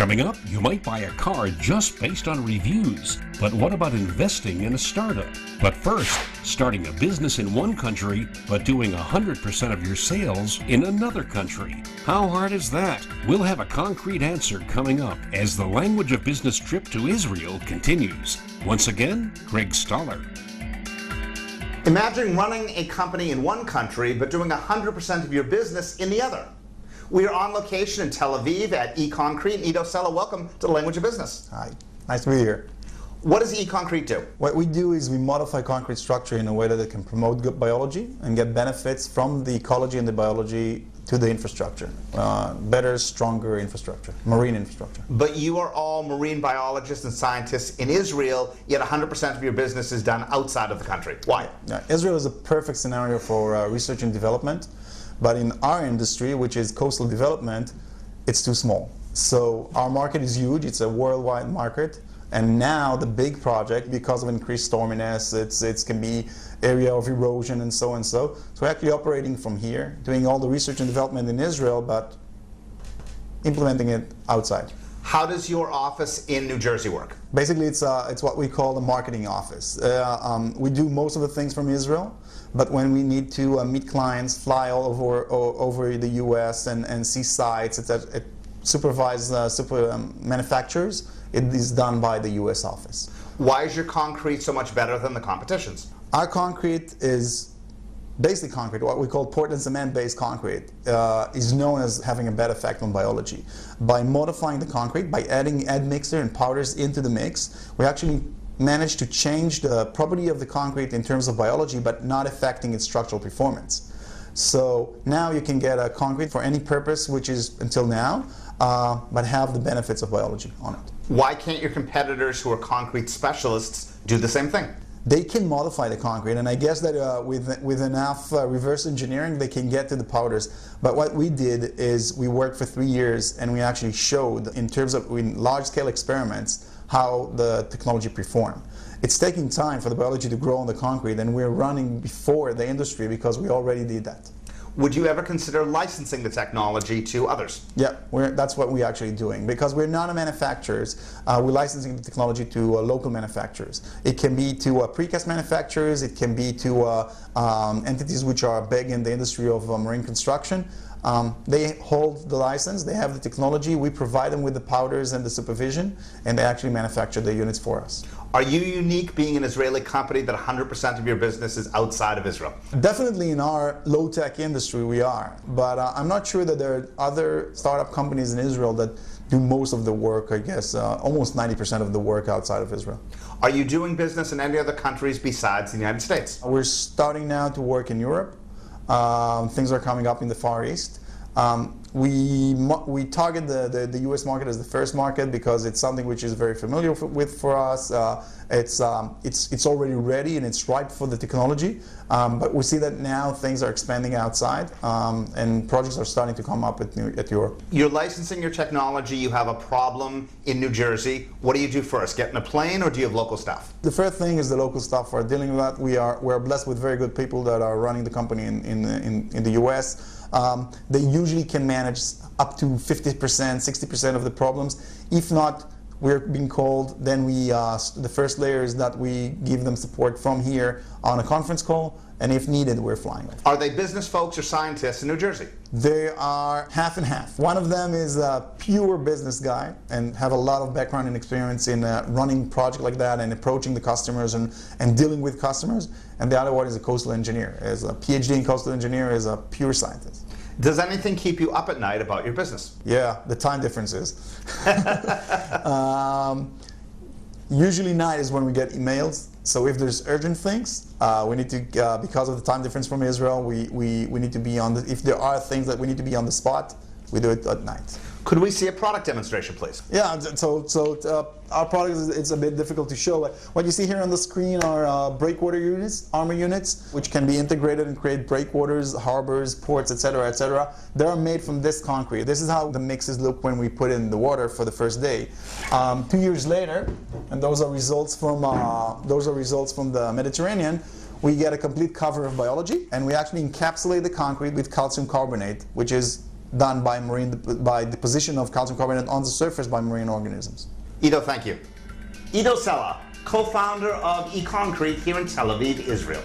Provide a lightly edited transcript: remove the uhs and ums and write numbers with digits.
Coming up, you might buy a car just based on reviews. But what about investing in a startup? But first, starting a business in one country, but doing 100% of your sales in another country. How hard is that? We'll have a concrete answer coming up as the Language of Business trip to Israel continues. Once again, Greg Stoller. Imagine running a company in one country, but doing 100% of your business in the other. We are on location in Tel Aviv at eConcrete. Ido Sela, welcome to the Language of Business. Hi, nice to be here. What does eConcrete do? What we do is we modify concrete structure in a way that it can promote good biology and get benefits from the ecology and the biology to the infrastructure. Better, stronger infrastructure, marine infrastructure. But you are all marine biologists and scientists in Israel, yet 100% of your business is done outside of the country. Why? Israel is a perfect scenario for research and development. But in our industry, which is coastal development, it's too small. So our market is huge, it's a worldwide market, and now the big project, because of increased storminess, it can be area of erosion and so and so. So we're actually operating from here, doing all the research and development in Israel, but implementing it outside. How does your office in New Jersey work? Basically, it's what we call the marketing office. We do most of the things from Israel, but when we need to meet clients, fly all over the U.S. and see sites, supervise manufacturers, it is done by the U.S. office. Why is your concrete so much better than the competition's? Our concrete is basic concrete, what we call Portland cement-based concrete, is known as having a bad effect on biology. By modifying the concrete, by adding admixture and powders into the mix, we actually managed to change the property of the concrete in terms of biology, but not affecting its structural performance. So now you can get a concrete for any purpose, which is until now, but have the benefits of biology on it. Why can't your competitors who are concrete specialists do the same thing? They can modify the concrete, and I guess that with enough reverse engineering, they can get to the powders. But what we did is we worked for 3 years, and we actually showed, in terms of large-scale experiments, how the technology performed. It's taking time for the biology to grow on the concrete, and we're running before the industry because we already did that. Would you ever consider licensing the technology to others? Yeah, that's what we're actually doing. Because we're not manufacturers, we're licensing the technology to local manufacturers. It can be to precast manufacturers, it can be to entities which are big in the industry of marine construction. They hold the license, they have the technology, we provide them with the powders and the supervision, and they actually manufacture the units for us. Are you unique being an Israeli company that 100% of your business is outside of Israel? Definitely in our low-tech industry we are, but I'm not sure that there are other startup companies in Israel that do most of the work, I guess, almost 90% of the work outside of Israel. Are you doing business in any other countries besides the United States? We're starting now to work in Europe. Things are coming up in the Far East. We target the U.S. market as the first market because it's something which is very familiar for us. It's already ready and it's ripe for the technology. But we see that now things are expanding outside and projects are starting to come up at Europe. You're licensing your technology. You have a problem in New Jersey. What do you do first? Get in a plane, or do you have local staff? The first thing is the local staff are dealing with that. We're blessed with very good people that are running the company in the U.S. They usually can manage up to 50%, 60% of the problems. If not, we're being called, then the first layer is that we give them support from here on a conference call, and if needed, we're flying over. Are they business folks or scientists in New Jersey? They are half and half. One of them is a pure business guy and have a lot of background and experience in running a project like that and approaching the customers and dealing with customers. And the other one is a coastal engineer, is a PhD in coastal engineer, is a pure scientist. Does anything keep you up at night about your business? Yeah, the time differences. Usually night is when we get emails. So if there's urgent things, we need to, because of the time difference from Israel, we need to be on the, if there are things that we need to be on the spot, we do it at night. Could we see a product demonstration, please? Yeah, so our product it's a bit difficult to show. What you see here on the screen are breakwater units, armor units, which can be integrated and create breakwaters, harbors, ports, etc., etc. They are made from this concrete. This is how the mixes look when we put it in the water for the first day. 2 years later, and those are results from the Mediterranean. We get a complete cover of biology, and we actually encapsulate the concrete with calcium carbonate, which is done by deposition of calcium carbonate on the surface by marine organisms. Ido, thank you. Ido Sela, co-founder of eConcrete here in Tel Aviv, Israel.